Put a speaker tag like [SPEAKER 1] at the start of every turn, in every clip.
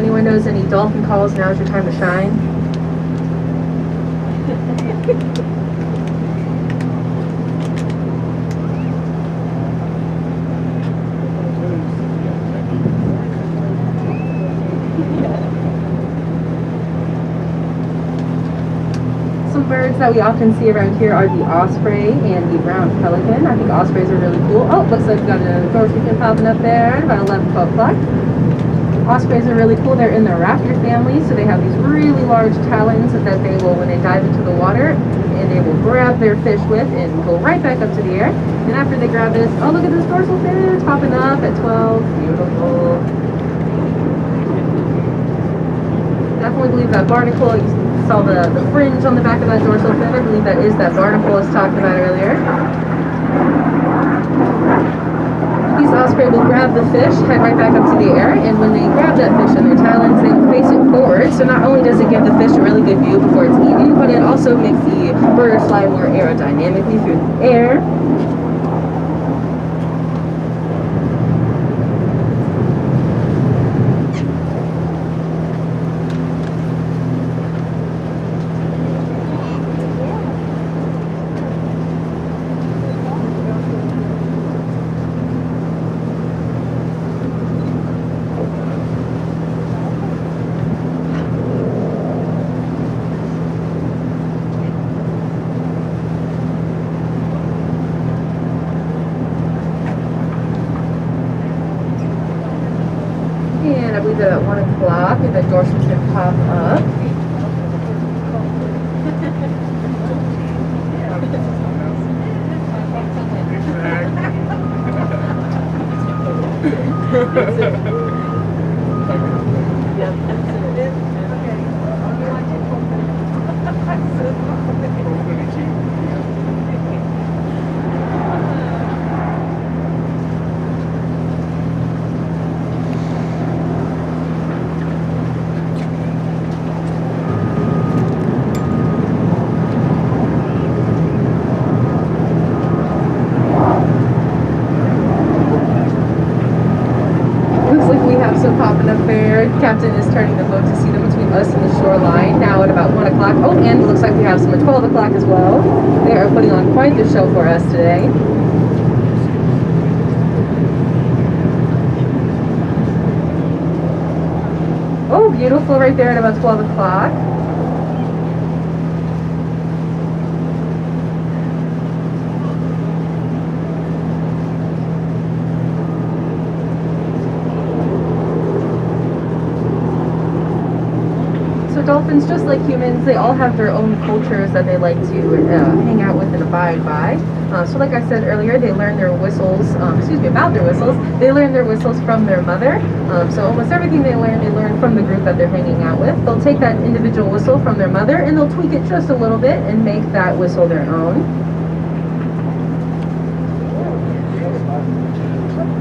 [SPEAKER 1] anyone knows any dolphin calls, now's your time to shine. Some birds that we often see around here are the osprey and the brown pelican. I think ospreys are really cool. Oh, looks like we've got a dorsey popping up there at about 11, 12 o'clock. Ospreys are really cool. They're in the raptor family, so they have these really large talons that they will, when they dive into the water, and they will grab their fish with and go right back up to the air. And after they grab this, oh, look at this dorsal fin, it's popping up at 12. Beautiful. Definitely believe that barnacle. You saw the fringe on the back of that dorsal fin. I believe that is that barnacle I was talking about earlier. These osprey will grab the fish, head right back up to the air, and when they grab that fish in their talons, they will face it forward. So not only does it give the fish a really good view before it's eaten, but it also makes the bird fly more aerodynamically through the air. And I believe that at 1 o'clock, the dorsal fin pop up. Popping up there. Captain is turning the boat to see them between us and the shoreline now at about 1 o'clock. Oh, and it looks like we have some at 12 o'clock as well. They are putting on quite the show for us today. Oh, beautiful right there at about 12 o'clock. Dolphins, just like humans, they all have their own cultures that they like to hang out with and abide by. So like I said earlier, they learn their whistles, about their whistles. They learn their whistles from their mother. So almost everything they learn from the group that they're hanging out with. They'll take that individual whistle from their mother and they'll tweak it just a little bit and make that whistle their own.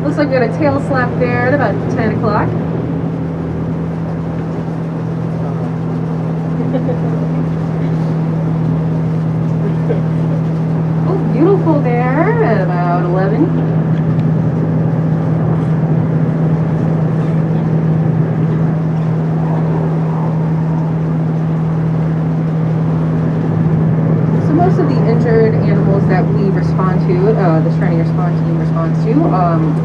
[SPEAKER 1] Looks like we got a tail slap there at about 10 o'clock. Oh, beautiful there at about 11. So most of the injured animals that we respond to, the stranding response team responds to,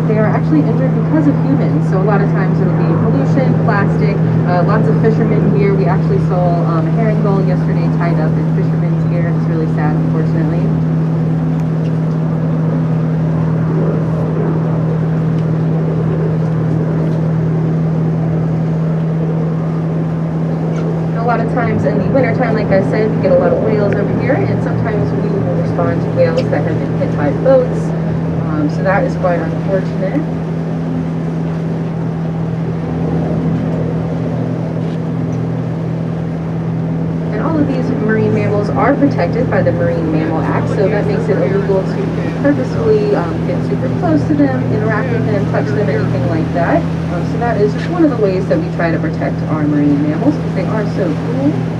[SPEAKER 1] they are actually injured because of humans. So a lot of times it'll be pollution, plastic, lots of fishermen here. We actually saw a herring gull yesterday tied up in fishermen's gear. It's really sad, unfortunately. A lot of times in the wintertime, like I said, we get a lot of whales over here, and sometimes we will respond to whales that have been hit by boats. So that is quite unfortunate. All of these marine mammals are protected by the Marine Mammal Act, so that makes it illegal to purposefully get super close to them, interact with them, touch them, anything like that. So that is just one of the ways that we try to protect our marine mammals because they are so cool.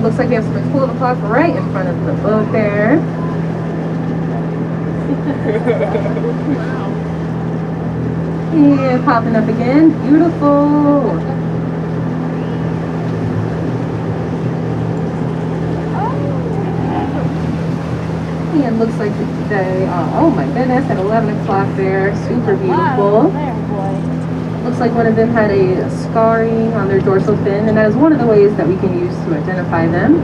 [SPEAKER 1] looks like we have something cool of a clock right in front of the boat there. And popping up again. Beautiful. And looks like they, oh my goodness, at 11 o'clock there. Super beautiful. Looks like one of them had a scarring on their dorsal fin, and that is one of the ways that we can use to identify them.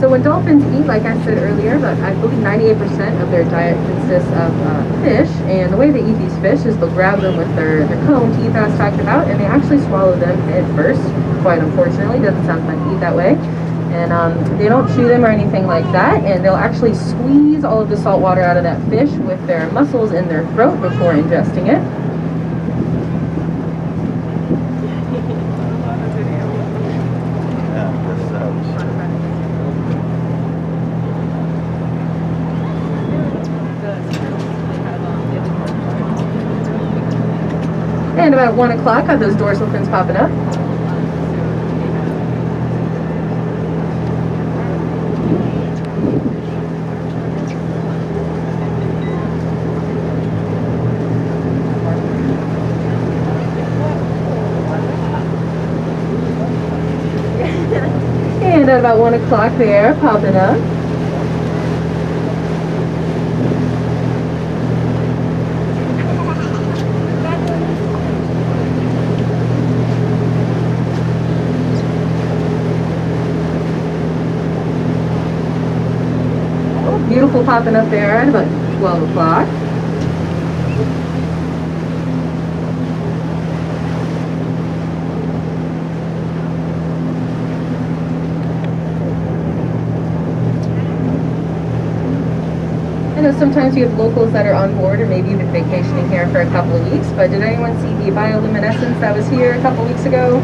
[SPEAKER 1] So when dolphins eat, like I said earlier, but I believe 98% of their diet consists of fish, and the way they eat these fish is they'll grab them with their cone teeth as talked about, and they actually swallow them head first. Quite unfortunately, doesn't sound fun to eat that way. And they don't chew them or anything like that, and they'll actually squeeze all of the salt water out of that fish with their muscles in their throat before ingesting it. And about 1 o'clock, got those dorsal fins popping up. And at about 1 o'clock there, popping up. Beautiful popping up there at about 12 o'clock. I know sometimes you have locals that are on board or maybe even vacationing here for a couple of weeks, but did anyone see the bioluminescence that was here a couple weeks ago?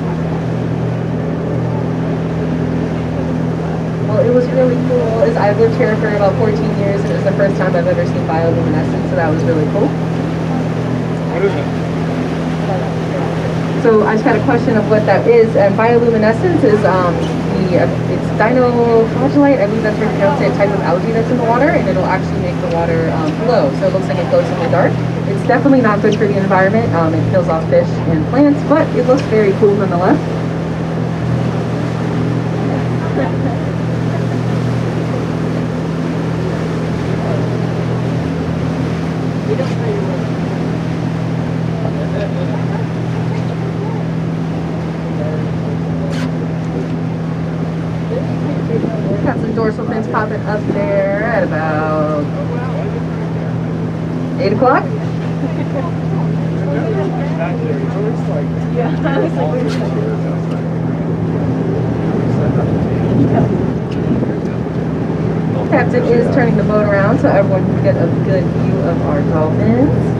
[SPEAKER 1] Well, it was really cool. I've lived here for about 14 years, and it was the first time I've ever seen bioluminescence, so that was really cool.
[SPEAKER 2] What is it?
[SPEAKER 1] So I just had a question of what that is. Bioluminescence is it's dinoflagellate, I believe that's how you pronounce it, a type of algae that's in the water, and it'll actually make the water glow. So it looks like it glows in the dark. It's definitely not good for the environment. It kills off fish and plants, but it looks very cool nonetheless. Got some dorsal fins popping up there at about 8 o'clock. Captain is turning the boat around so everyone can get a good view of our dolphins.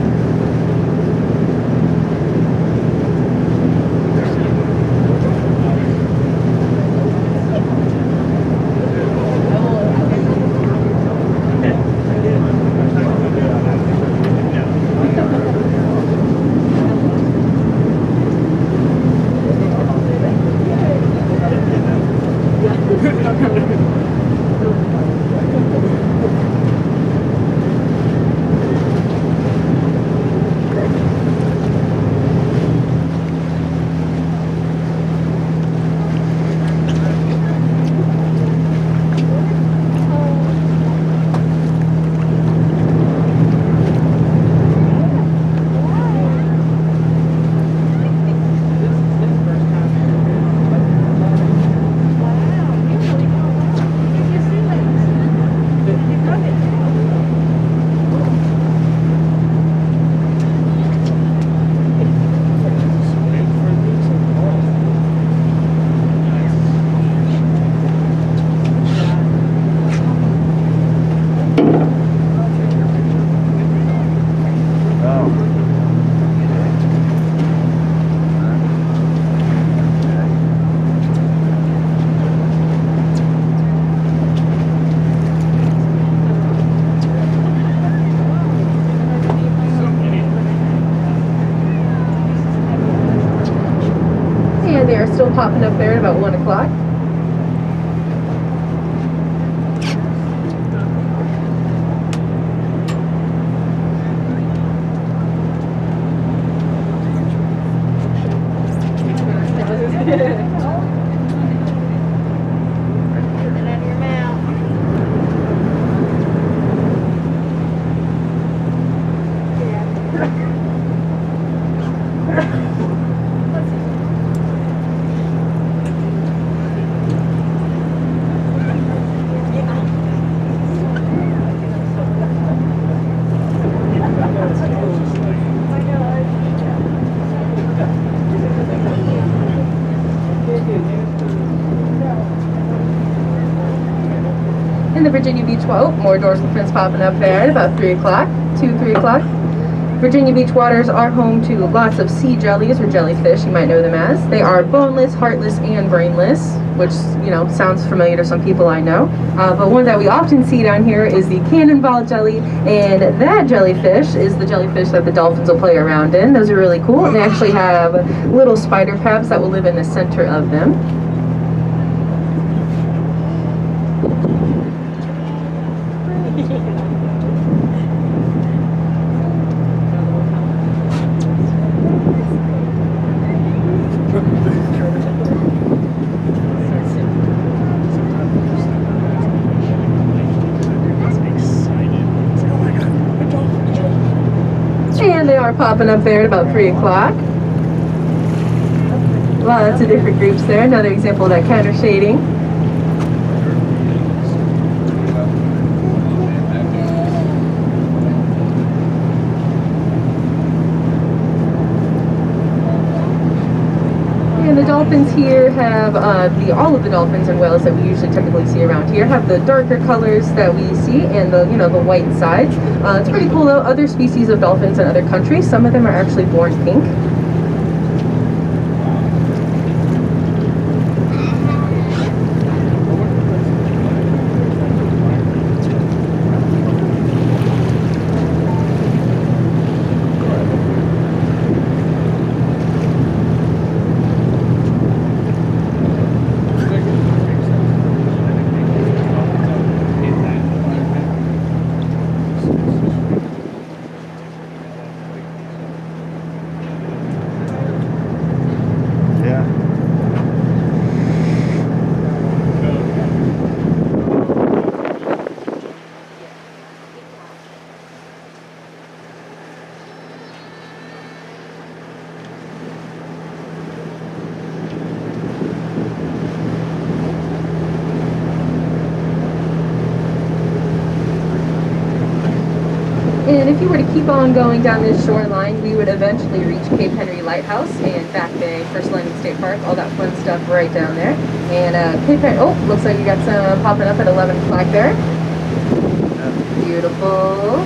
[SPEAKER 1] still popping up there at about 1 o'clock. In the Virginia Beach, well, more dorsal fins popping up there at about 3 o'clock, 3 o'clock. Virginia Beach waters are home to lots of sea jellies, or jellyfish, you might know them as. They are boneless, heartless, and brainless, which, you know, sounds familiar to some people I know. But one that we often see down here is the cannonball jelly, and that jellyfish is the jellyfish that the dolphins will play around in. Those are really cool, and they actually have little spider crabs that will live in the center of them. And they are popping up there at about 3 o'clock. Lots of different groups there. Another example of that counter shading. And the dolphins here have all of the dolphins and whales that we usually typically see around here have the darker colors that we see and the the white sides. It's pretty cool though. Other species of dolphins in other countries, some of them are actually born pink. And if you were to keep on going down this shoreline, we would eventually reach Cape Henry Lighthouse and Back Bay, First Landing State Park, all that fun stuff right down there. And Cape Henry, oh, looks like you got some popping up at 11 o'clock there. Beautiful.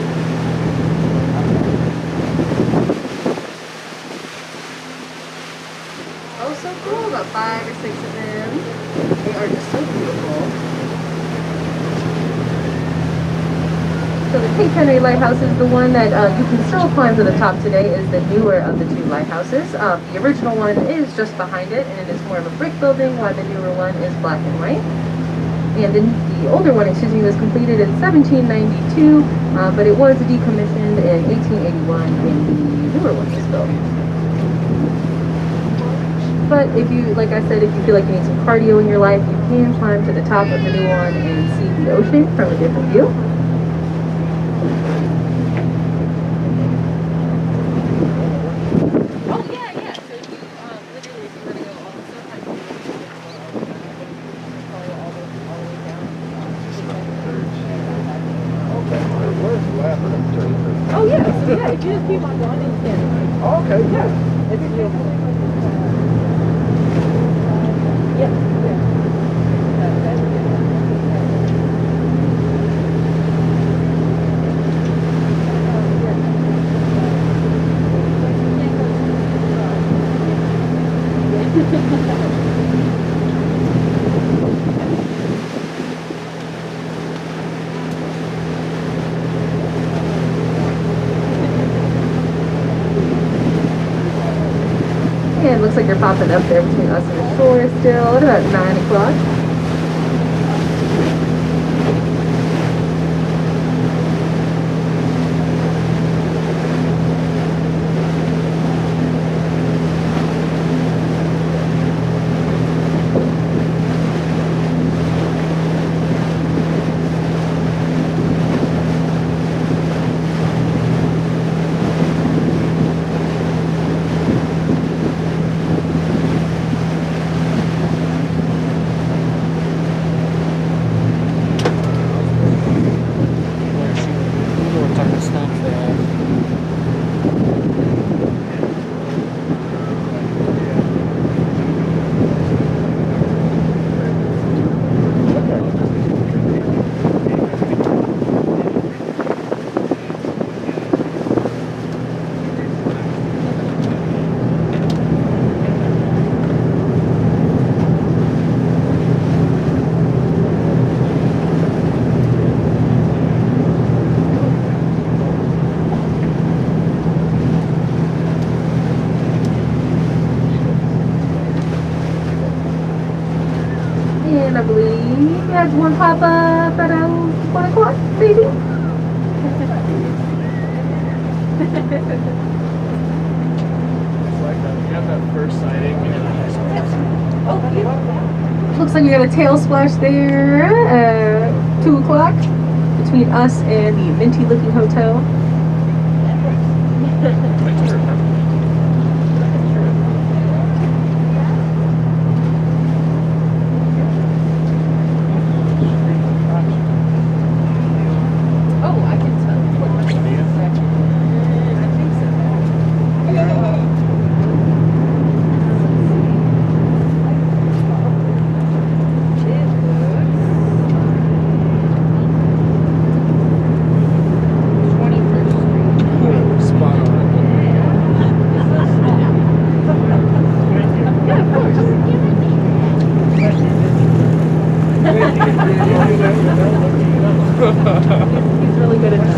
[SPEAKER 1] Oh, so cool, about 5 or 6 of them. They are just so beautiful. So the Cape Henry Lighthouse is the one that you can still climb to the top today, is the newer of the 2 lighthouses. The original one is just behind it, and it is more of a brick building, while the newer one is black and white. And the older one, excuse me, was completed in 1792, but it was decommissioned in 1881 when the newer one was built. But if you, like I said, if you feel like you need some cardio in your life, you can climb to the top of the new one and see the ocean from a different view. Oh yeah, so yeah, if you just keep on going, then you can.
[SPEAKER 2] Oh, okay.
[SPEAKER 1] Yeah, it's beautiful. And it looks like they're popping up there between us and the shore still at about 9 o'clock. And I believe we have one pop up at 1 o'clock, maybe.
[SPEAKER 2] It's like that. We got that first sighting.
[SPEAKER 1] Looks like we got a tail splash there at 2 o'clock between us and the minty looking hotel. He's really good at that.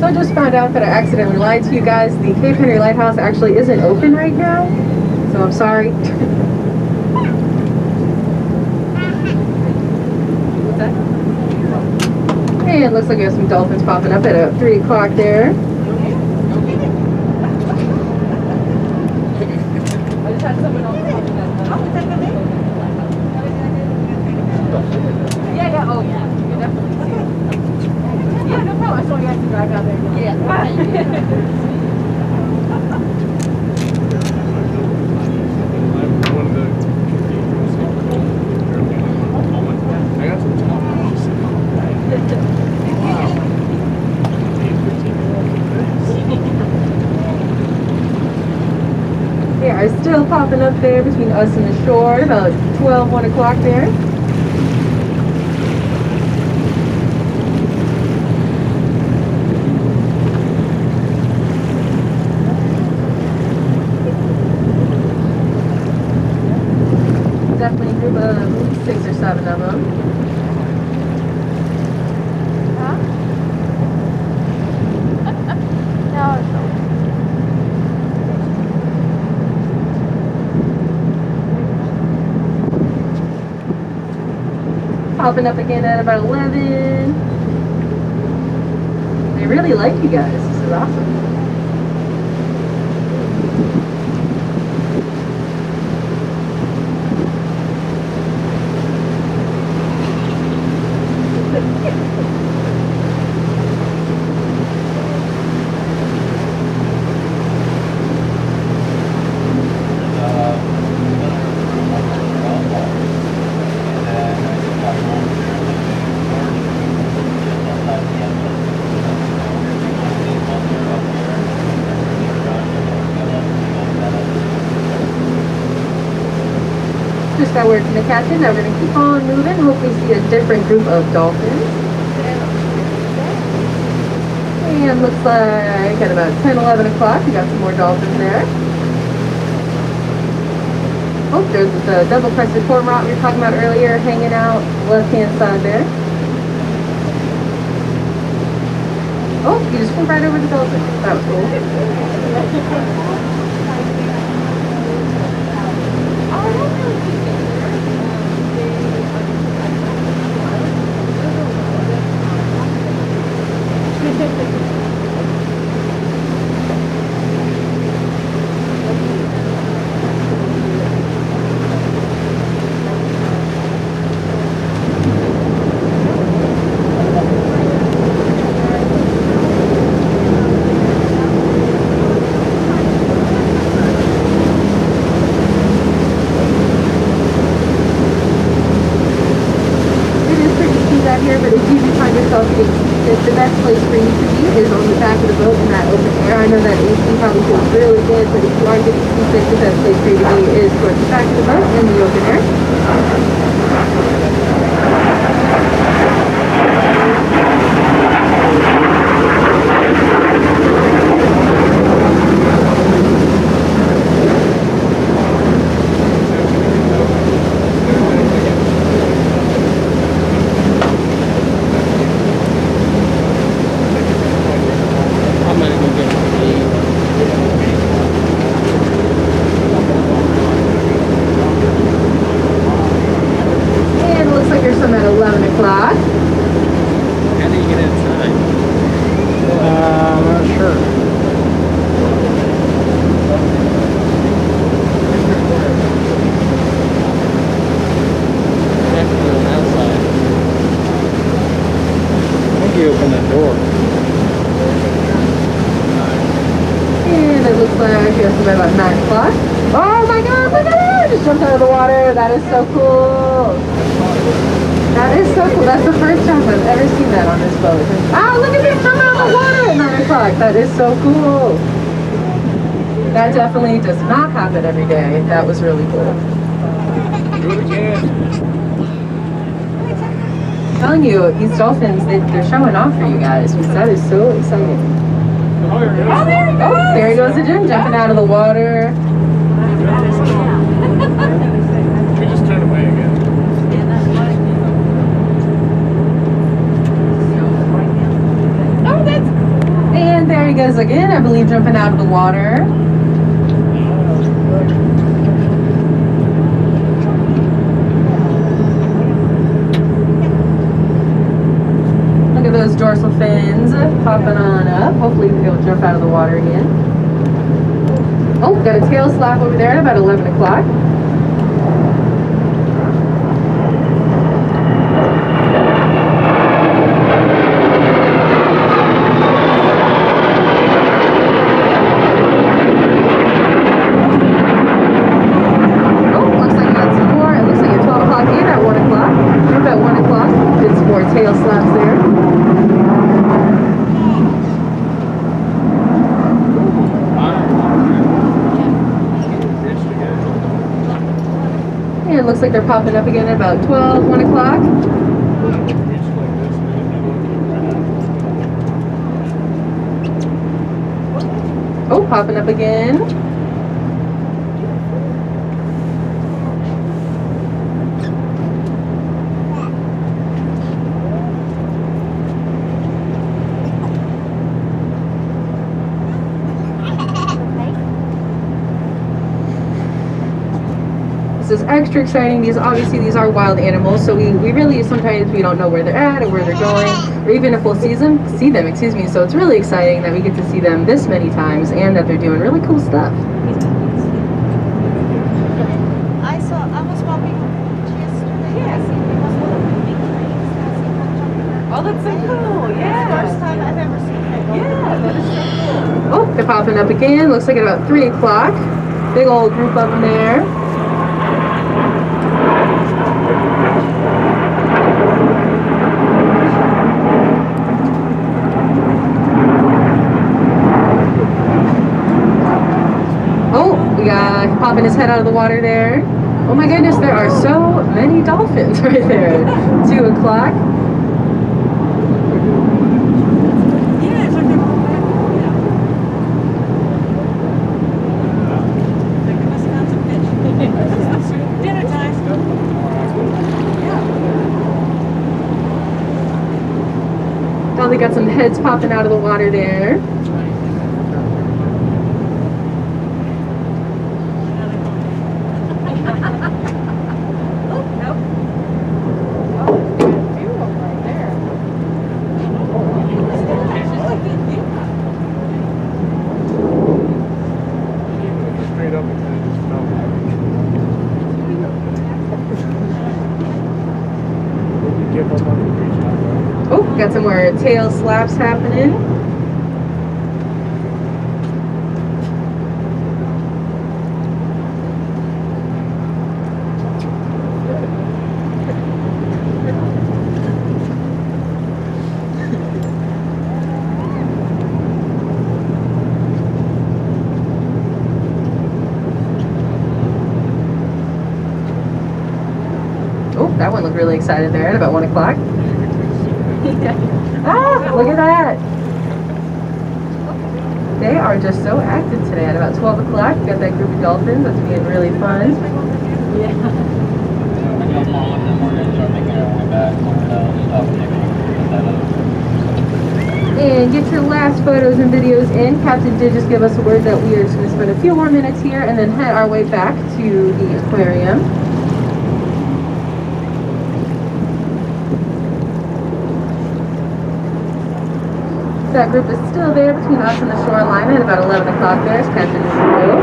[SPEAKER 1] So I just found out that I accidentally lied to you guys. The Cape Henry Lighthouse actually isn't open right now, so I'm sorry. What's that? And it looks like we have some dolphins popping up at 3 o'clock there. I just had someone else popping up. Yeah, oh yeah, you can definitely see it. Yeah, no problem. I just want you guys to drive out there. Yeah.
[SPEAKER 2] I got some
[SPEAKER 1] Yeah, are still popping up there between us and the shore, about 12, 1 o'clock there. Definitely a group of 6 or 7 of them.
[SPEAKER 3] Huh? No, it's okay.
[SPEAKER 1] Popping up again at about 11. They really like you guys. This is awesome. Just got word from the captain that we're gonna keep on moving. Hopefully see a different group of dolphins. And looks like at about 10, 11 o'clock, we got some more dolphins there. Oh, there's the double-crested cormorant we were talking about earlier, hanging out left-hand side there. Oh, you just flew right over the dolphin. That was cool. Here, but if you do find yourself getting seasick, the best place for you to be is on the back of the boat in that open air. I know that AC probably feels really good, but if you are getting seasick, the best place for you to be is towards the back of the boat in the open air. About 9 o'clock. Oh my god, look at her! Just jumped out of the water. That is so cool. That is so cool. That's the first time I've ever seen that on this boat. Oh, look at this jump out of the water at 9 o'clock. That is so cool. That definitely does not happen every day. That was really cool.
[SPEAKER 2] Do it again.
[SPEAKER 1] I'm telling you, these dolphins, they're showing off for you guys. That is so exciting.
[SPEAKER 2] Oh, there he goes.
[SPEAKER 3] Oh, there he goes.
[SPEAKER 1] Oh, there he goes again, jumping out of the water.
[SPEAKER 2] We just turned away again.
[SPEAKER 3] Oh, that's
[SPEAKER 1] And there he goes again, I believe, jumping out of the water. Look at those dorsal fins popping on up. Hopefully he'll jump out of the water again. Oh, got a tail slap over there at about 11 o'clock. It looks like they're popping up again at about 12, 1 o'clock. Oh, popping up again. This is extra exciting because obviously these are wild animals, so we really sometimes we don't know where they're at or where they're going, or even if we'll see them, excuse me. So it's really exciting that we get to see them this many times and that they're doing really cool stuff.
[SPEAKER 3] I was walking yesterday. Yes. It was one of the big cranes.
[SPEAKER 1] Oh, that's so cool. Yeah.
[SPEAKER 3] First time I've ever seen it.
[SPEAKER 1] Yeah, that is so cool. Oh, they're popping up again. Looks like at about 3 o'clock. Big old group up in there. Oh, we got popping his head out of the water there. Oh my goodness, there are so many dolphins right there. 2 o'clock.
[SPEAKER 3] Yeah, it's like they're all back. Yeah. Like they must have found some fish. Dinner time. Yeah.
[SPEAKER 1] Oh, they got some heads popping out of the water there.
[SPEAKER 2] Straight up and then it just fell. Give up on the beach now,
[SPEAKER 1] Oh, got some more tail slaps happening. Oh, that one looked really excited there at about 1 o'clock. Ah, look at that. They are just so active today. At about 12 o'clock, got that group of dolphins. That's being really fun. And get your last photos and videos in. Captain did just give us a word that we are just going to spend a few more minutes here and then head our way back to the aquarium. That group is still there between us and the shoreline at about 11 o'clock there as Captain is below.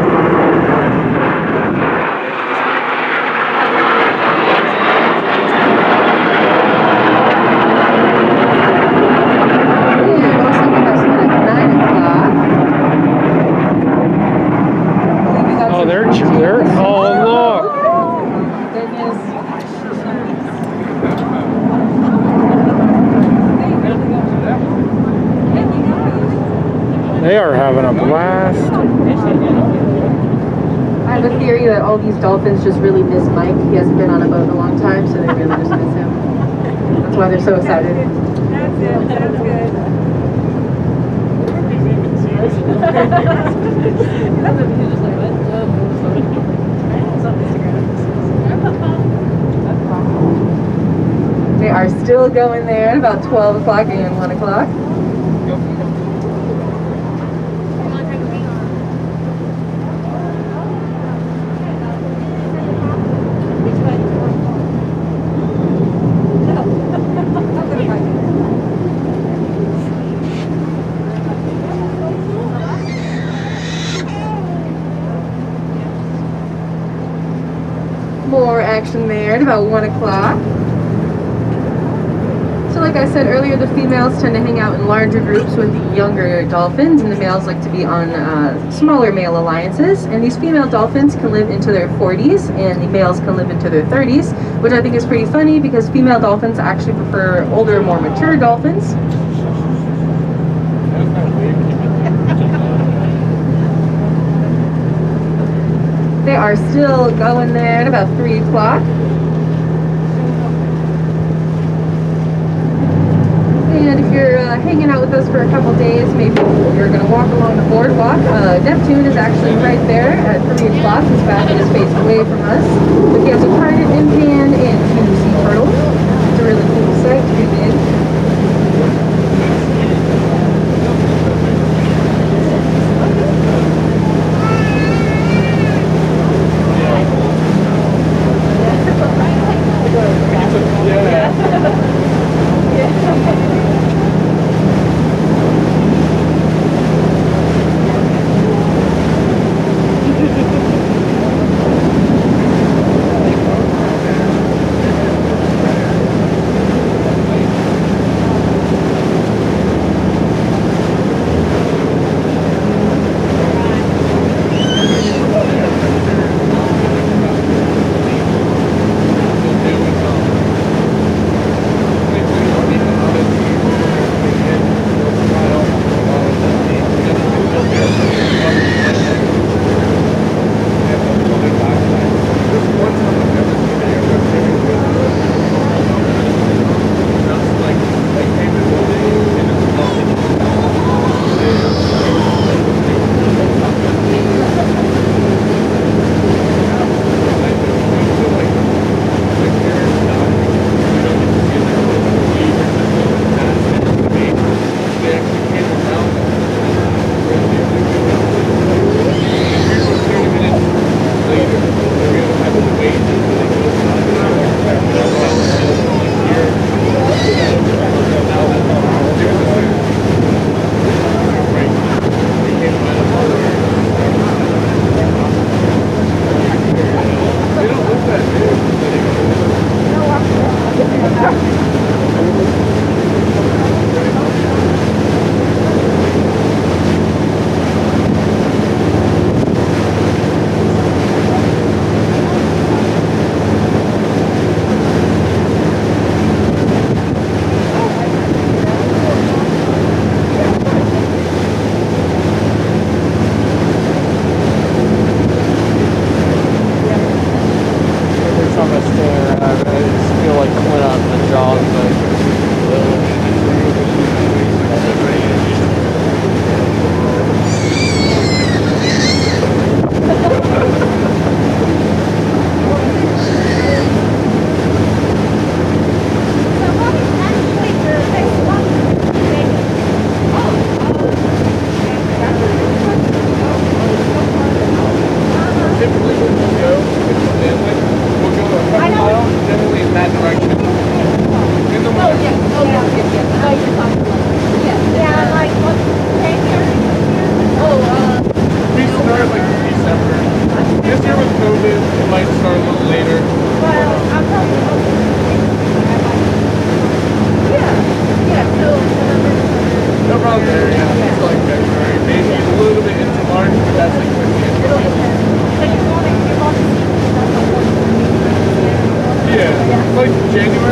[SPEAKER 1] And also we have someone at 9 o'clock. I believe we got
[SPEAKER 2] Oh,
[SPEAKER 1] some
[SPEAKER 2] they're
[SPEAKER 1] cheers.
[SPEAKER 2] oh look.
[SPEAKER 1] Oh, my goodness.
[SPEAKER 2] They are having a blast.
[SPEAKER 1] I have a theory that all these dolphins just really miss Mike. He hasn't been on a boat in a long time, so they really just miss him. That's why they're so excited.
[SPEAKER 3] That's it. That's good.
[SPEAKER 1] They are still going there at about 12 o'clock and 1 o'clock. More action there at about 1 o'clock. So like I said earlier, the females tend to hang out in larger groups with the younger dolphins, and the males like to be on smaller male alliances. And these female dolphins can live into their 40s, and the males can live into their 30s, which I think is pretty funny because female dolphins actually prefer older, more mature dolphins. They are still going there at about 3 o'clock. And if you're hanging out with us for a couple days, maybe you're going to walk along the boardwalk. Neptune is actually right there at 3 o'clock. His back is faced away from us. But he has a trident in hand and 2 sea turtles. It's a really cool sight to be in.
[SPEAKER 2] not that big. Every time I stare at it, I just feel like Clint out the jaws, like, typically when we go with the family, we'll go a couple miles, generally in that direction. In the winter. We start like December. This year with COVID, it might start a little later. Around there, yeah. It's like February, maybe a little bit into March, but that's like when the end of the year. Yeah, like January.